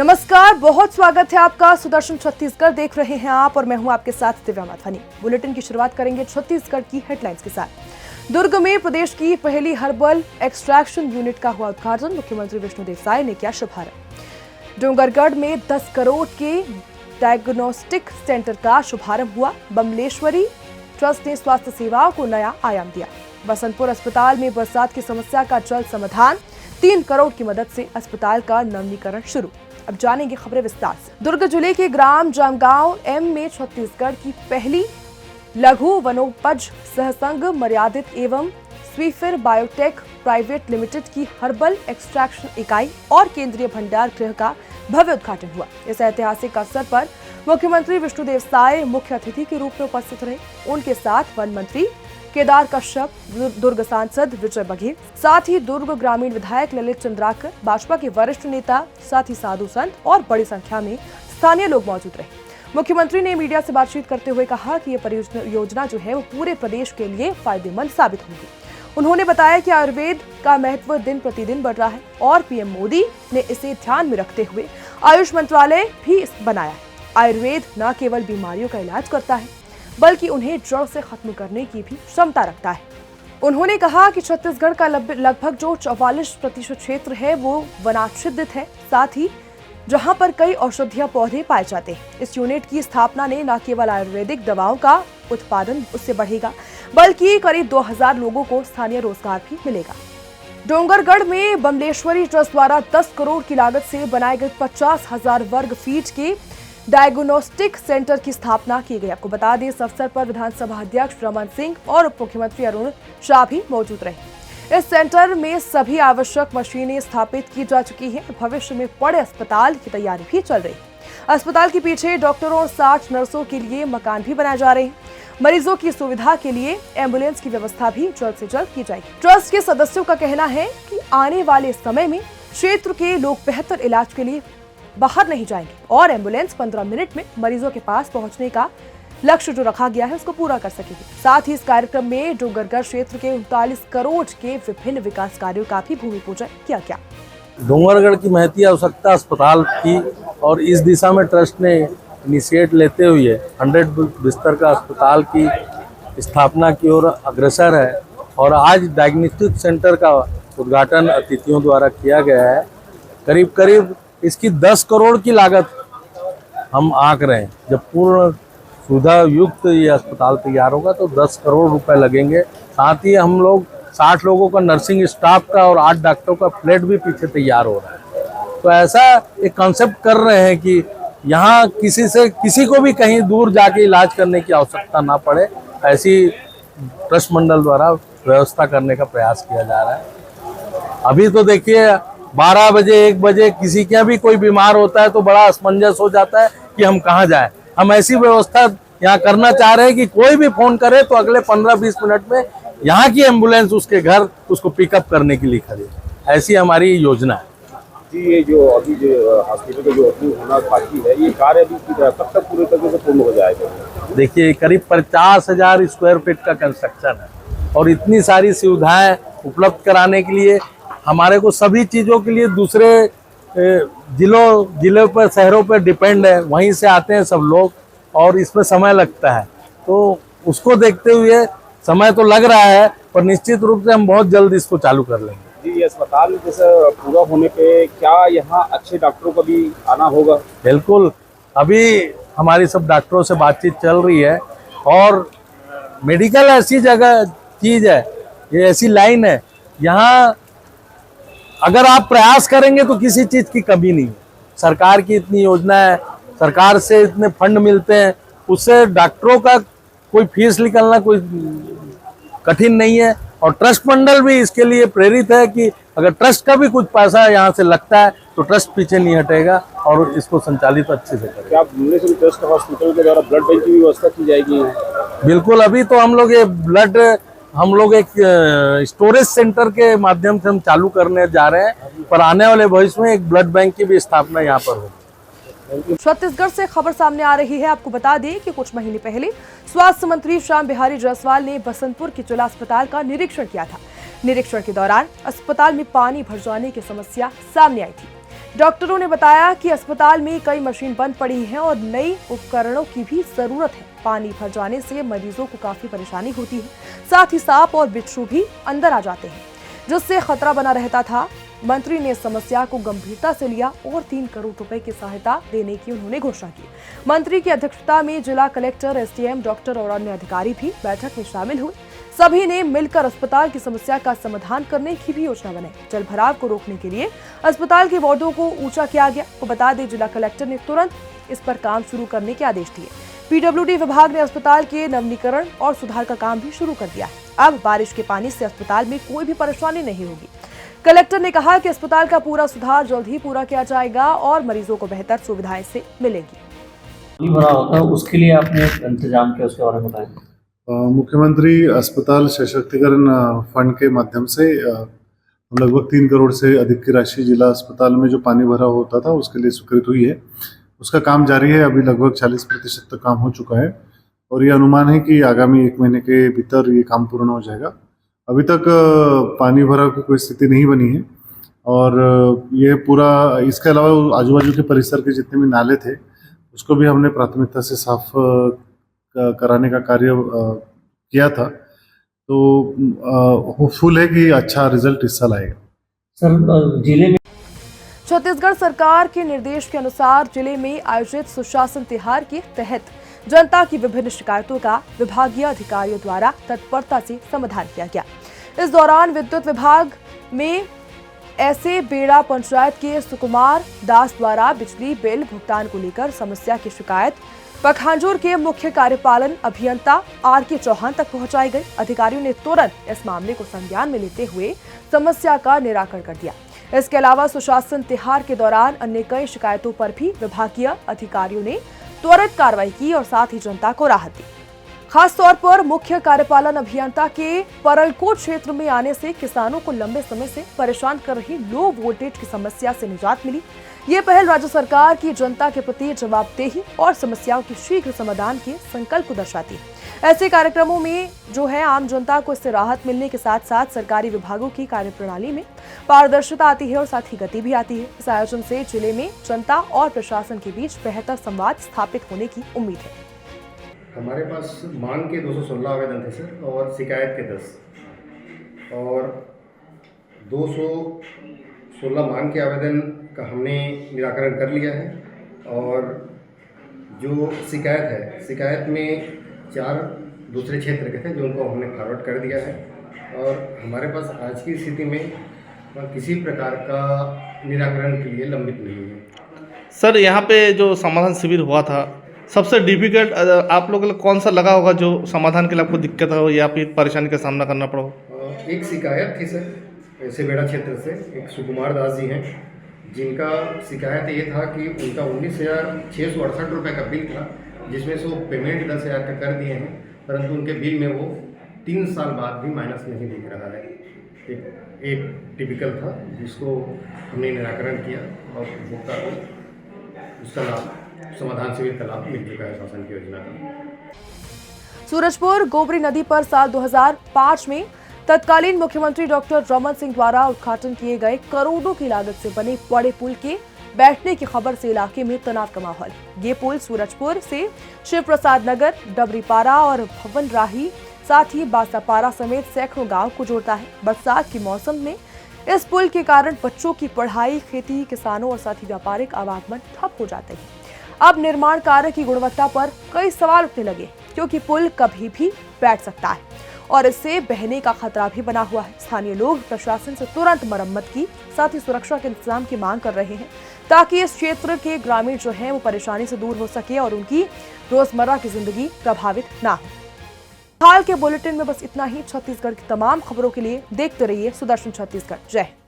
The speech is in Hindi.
नमस्कार, बहुत स्वागत है आपका। सुदर्शन छत्तीसगढ़ देख रहे हैं आप और मैं हूं आपके साथ दिव्या माथानी। बुलेटिन की शुरुआत करेंगे छत्तीसगढ़ की हेडलाइंस के साथ। दुर्ग में प्रदेश की पहली हर्बल एक्सट्रैक्शन यूनिट का हुआ उद्घाटन, मुख्यमंत्री विष्णुदेव साय ने किया शुभारंभ। डोंगरगढ़ में 10 करोड़ के डायग्नोस्टिक सेंटर का शुभारंभ हुआ। बमलेश्वरी ट्रस्ट ने स्वास्थ्य सेवाओं को नया आयाम दिया। बसंतपुर अस्पताल में बरसात की समस्या का जल्द समाधान, 3 करोड़ की मदद से अस्पताल का नवीनीकरण शुरू। अब जानेंगे खबरें विस्तार से। दुर्ग जिले के ग्राम जामगांव एम में छत्तीसगढ़ की पहली लघु वनोपज सहसंघ मर्यादित एवं स्वीफिर बायोटेक प्राइवेट लिमिटेड की हर्बल एक्सट्रैक्शन इकाई और केंद्रीय भंडार गृह का भव्य उद्घाटन हुआ। इस ऐतिहासिक अवसर पर मुख्यमंत्री विष्णुदेव साय मुख्य अतिथि के रूप में उपस्थित रहे। उनके साथ वन मंत्री केदार कश्यप, दुर्ग सांसद विजय बघेल, साथ ही दुर्ग ग्रामीण विधायक ललित चंद्राकर, भाजपा के वरिष्ठ नेता, साथ ही साधु संत और बड़ी संख्या में स्थानीय लोग मौजूद रहे। मुख्यमंत्री ने मीडिया से बातचीत करते हुए कहा कि ये योजना जो है वो पूरे प्रदेश के लिए फायदेमंद साबित होगी। उन्होंने बताया कि आयुर्वेद का महत्व दिन प्रतिदिन बढ़ रहा है और पीएम मोदी ने इसे ध्यान में रखते हुए आयुष मंत्रालय भी बनाया है। आयुर्वेद न केवल बीमारियों का इलाज करता है बल्कि उन्हें जड़ से खत्म करने की भी क्षमता रखता है। उन्होंने कहा कि छत्तीसगढ़ का लगभग जो 44% क्षेत्र है वो वनाच्छादित है, साथ ही जहां पर कई औषधीय पौधे पाए जाते हैं। इस यूनिट की स्थापना ने न केवल आयुर्वेदिक दवाओं का उत्पादन उससे बढ़ेगा बल्कि करीब 2000 लोगों को स्थानीय रोजगार भी मिलेगा। डोंगरगढ़ में बमलेश्वरी ट्रस्ट द्वारा 10 करोड़ की लागत से बनाए गए 50,000 वर्ग फीट के डायग्नोस्टिक सेंटर की स्थापना की गई। आपको बता दें, इस अवसर पर विधानसभा अध्यक्ष रमन सिंह और उप मुख्यमंत्री अरुण शाह भी मौजूद रहे। इस सेंटर में सभी आवश्यक मशीनें स्थापित की जा चुकी हैं। भविष्य में बड़े अस्पताल की तैयारी भी चल रही है। अस्पताल के पीछे डॉक्टरों और 60 नर्सों के लिए मकान भी बनाए जा रहे हैं। मरीजों की सुविधा के लिए एम्बुलेंस की व्यवस्था भी जल्द से जल्द की जाएगी। ट्रस्ट के सदस्यों का कहना है कि आने वाले समय में क्षेत्र के लोग बेहतर इलाज के लिए बाहर नहीं जाएंगे और एम्बुलेंस 15 मिनट में मरीजों के पास पहुंचने का लक्ष्य जो रखा गया है उसको पूरा कर सकेगी। साथ ही इस कार्यक्रम में डोंगरगढ़ क्षेत्र के 39 करोड़ के विभिन्न विकास कार्यों का भी भूमि पूजन किया गया। डोंगरगढ़ की महती आवश्यकता अस्पताल की और इस दिशा में ट्रस्ट ने इनिशिएट लेते हुए 100 बिस्तर का अस्पताल की स्थापना की ओर अग्रसर है और आज डायग्नोस्टिक सेंटर का उद्घाटन अतिथियों द्वारा किया गया है। करीब करीब इसकी 10 करोड़ की लागत हम आंक रहे हैं। जब पूर्ण सुविधा युक्त ये अस्पताल तैयार होगा तो 10 करोड़ रुपए लगेंगे। साथ ही हम लोग 60 लोगों का नर्सिंग स्टाफ का और 8 डॉक्टरों का फ्लैट भी पीछे तैयार हो रहा है। तो ऐसा एक कॉन्सेप्ट कर रहे हैं कि यहाँ किसी को भी कहीं दूर जाके इलाज करने की आवश्यकता ना पड़े, ऐसी ट्रस्ट मंडल द्वारा व्यवस्था करने का प्रयास किया जा रहा है। अभी तो देखिए 12 बजे 1 बजे किसी के यहाँ भी कोई बीमार होता है तो बड़ा असमंजस हो जाता है कि हम कहाँ जाएं। हम ऐसी व्यवस्था यहाँ करना चाह रहे हैं कि कोई भी फोन करे तो अगले 15-20 मिनट में यहाँ की एम्बुलेंस उसके घर उसको पिकअप करने के लिए खड़ी। ऐसी हमारी योजना है। जी, ये जो अभी जो हॉस्पिटल का जो ओपनिंग होना बाकी है, ये कार्य अभी कब तक पूरे तरीके से पूर्ण हो जाएगा? देखिए, करीब 50,000 स्क्वायर फीट का कंस्ट्रक्शन है और इतनी सारी सुविधाएं उपलब्ध कराने के लिए हमारे को सभी चीज़ों के लिए दूसरे जिलों पर शहरों पर डिपेंड है, वहीं से आते हैं सब लोग और इसमें समय लगता है। तो उसको देखते हुए समय तो लग रहा है पर निश्चित रूप से हम बहुत जल्द इसको चालू कर लेंगे। जी, ये अस्पताल जैसे पूरा होने पे क्या यहाँ अच्छे डॉक्टरों का भी आना होगा? बिल्कुल, अभी हमारी सब डॉक्टरों से बातचीत चल रही है और मेडिकल ऐसी जगह चीज़ है, ये ऐसी लाइन है, यहाँ अगर आप प्रयास करेंगे तो किसी चीज़ की कमी नहीं है। सरकार की इतनी योजना है, सरकार से इतने फंड मिलते हैं, उससे डॉक्टरों का कोई फीस निकलना कोई कठिन नहीं है और ट्रस्ट मंडल भी इसके लिए प्रेरित है कि अगर ट्रस्ट का भी कुछ पैसा यहाँ से लगता है तो ट्रस्ट पीछे नहीं हटेगा और इसको संचालित अच्छे से करेगा। क्या भुवनेश्वर ट्रस्ट हॉस्पिटल के द्वारा ब्लड बैंक की व्यवस्था की जाएगी? बिल्कुल, अभी तो हम लोग एक स्टोरेज सेंटर के माध्यम से हम चालू करने जा रहे हैं, पर आने वाले भविष्य में एक ब्लड बैंक की भी स्थापना यहाँ पर होगी। छत्तीसगढ़ से खबर सामने आ रही है। आपको बता दें कि कुछ महीने पहले स्वास्थ्य मंत्री श्याम बिहारी जायसवाल ने बसंतपुर के जिला अस्पताल का निरीक्षण किया था। निरीक्षण के दौरान अस्पताल में पानी भर जाने की समस्या सामने आई थी। डॉक्टरों ने बताया कि अस्पताल में कई मशीन बंद पड़ी हैं और नई उपकरणों की भी जरूरत है। पानी भर जाने से मरीजों को काफी परेशानी होती है, साथ ही सांप और बिच्छू भी अंदर आ जाते हैं, जिससे खतरा बना रहता था। मंत्री ने समस्या को गंभीरता से लिया और 3 करोड़ रुपए की सहायता देने की उन्होंने घोषणा की। मंत्री की अध्यक्षता में जिला कलेक्टर, एसडीएम, डॉक्टर और अन्य अधिकारी भी बैठक में शामिल हुए। सभी ने मिलकर अस्पताल की समस्या का समाधान करने की भी योजना बनाई। जल भराव को रोकने के लिए अस्पताल के वार्डों को ऊंचा किया गया। तो बता दें, जिला कलेक्टर ने तुरंत इस पर काम शुरू करने के आदेश दिए। पीडब्ल्यूडी विभाग ने अस्पताल के नवीनीकरण और सुधार का काम भी शुरू कर दिया है। अब बारिश के पानी से अस्पताल में कोई भी परेशानी नहीं होगी। कलेक्टर ने कहा कि अस्पताल का पूरा सुधार जल्द ही पूरा किया जाएगा और मरीजों को बेहतर सुविधाएं से मिलेगी। पानी भरा होता है, उसके लिए आपने इंतजाम किया, उसके बारे में बताएं। मुख्यमंत्री अस्पताल सशक्तिकरण फंड के माध्यम से लगभग 3 करोड़ से अधिक की राशि जिला अस्पताल में जो पानी भरा होता था उसके लिए स्वीकृत हुई है। उसका काम जारी है। अभी लगभग 40% तक काम हो चुका है और ये अनुमान है कि आगामी 1 महीने के भीतर ये काम पूर्ण हो जाएगा। अभी तक पानी भराव की कोई स्थिति नहीं बनी है और ये पूरा, इसके अलावा आजू बाजू के परिसर के जितने भी नाले थे उसको भी हमने प्राथमिकता से साफ कराने का कार्य किया था। तो होपफुल है कि अच्छा रिजल्ट इस साल आएगा। सर, जिले में छत्तीसगढ़ सरकार के निर्देश के अनुसार जिले में आयोजित सुशासन त्योहार के तहत जनता की विभिन्न शिकायतों का विभागीय अधिकारियों द्वारा तत्परता से समाधान किया गया। इस दौरान विद्युत विभाग में ऐसे बेड़ा पंचायत के सुकुमार दास द्वारा बिजली बिल भुगतान को लेकर समस्या की शिकायत पखांजूर के मुख्य कार्यपालन अभियंता आर.के. चौहान तक पहुंचाई गई। अधिकारियों ने तुरंत इस मामले को संज्ञान में लेते हुए समस्या का निराकरण कर दिया। इसके अलावा सुशासन त्योहार के दौरान अन्य कई शिकायतों पर भी विभागीय अधिकारियों ने त्वरित कार्रवाई की और साथ ही जनता को राहत दी। खास तौर पर मुख्य कार्यपालन अभियंता के परलकोट क्षेत्र में आने से किसानों को लंबे समय से परेशान कर रही लो वोल्टेज की समस्या से निजात मिली। ये पहल राज्य सरकार की जनता के प्रति जवाबदेही और समस्याओं के शीघ्र समाधान के संकल्प को दर्शाती है। ऐसे कार्यक्रमों में जो है आम जनता को इससे राहत मिलने के साथ साथ सरकारी विभागों की कार्यप्रणाली में पारदर्शिता आती है और साथ ही गति भी आती है। इस आयोजन से जिले में जनता और प्रशासन के बीच बेहतर संवाद स्थापित होने की उम्मीद है। हमारे पास मांग के 216 आवेदन थे सर और शिकायत के 10 और 216 मांग के आवेदन का हमने निराकरण कर लिया है और जो शिकायत है, शिकायत में 4 दूसरे क्षेत्र के थे जो उनको हमने फॉरवर्ड कर दिया है और हमारे पास आज की स्थिति में किसी प्रकार का निराकरण के लिए लंबित नहीं है। सर, यहाँ पे जो समाधान शिविर हुआ था, सबसे डिफिकल्ट आप लोगों को कौन सा लगा होगा जो समाधान के लिए आपको दिक्कत हो या फिर परेशानी का सामना करना पड़ा हो? एक शिकायत थी सर, ऐसे बेड़ा क्षेत्र से एक सुकुमार दास जी हैं जिनका शिकायत ये था कि उनका 19,668 रुपये का बिल था, जिसमें से वो पेमेंट 10,000 का कर दिए हैं, परंतु उनके बिल में वो 3 साल बाद भी माइनस नहीं दिख रहा है। एक टिपिकल था जिसको हमने निराकरण किया और उपभोक्ता को उसका लाभ, समाधान शिविर का लाभ मिल चुका है शासन की योजना का। सूरजपुर गोबरी नदी पर साल 2005 में तत्कालीन मुख्यमंत्री डॉक्टर रमन सिंह द्वारा उद्घाटन किए गए करोड़ों की लागत से बने बड़े पुल के बैठने की खबर से इलाके में तनाव का माहौल। ये पुल सूरजपुर से शिव प्रसाद नगर, डबरीपारा और भवन राही, साथ ही बासापारा समेत सैकड़ों गांव को जोड़ता है। बरसात के मौसम में इस पुल के कारण बच्चों की पढ़ाई, खेती, किसानों और साथ ही व्यापारिक आवागमन ठप हो जाते हैं। अब निर्माण कार्य की गुणवत्ता पर कई सवाल उठने लगे, क्योंकि पुल कभी भी बैठ सकता है और इससे बहने का खतरा भी बना हुआ है। स्थानीय लोग प्रशासन से तुरंत मरम्मत की, साथ ही सुरक्षा के इंतजाम की मांग कर रहे हैं, ताकि इस क्षेत्र के ग्रामीण जो हैं वो परेशानी से दूर हो सके और उनकी रोजमर्रा की जिंदगी प्रभावित ना हो। हाल के बुलेटिन में बस इतना ही। छत्तीसगढ़ की तमाम खबरों के लिए देखते रहिए सुदर्शन छत्तीसगढ़। जय हिंद।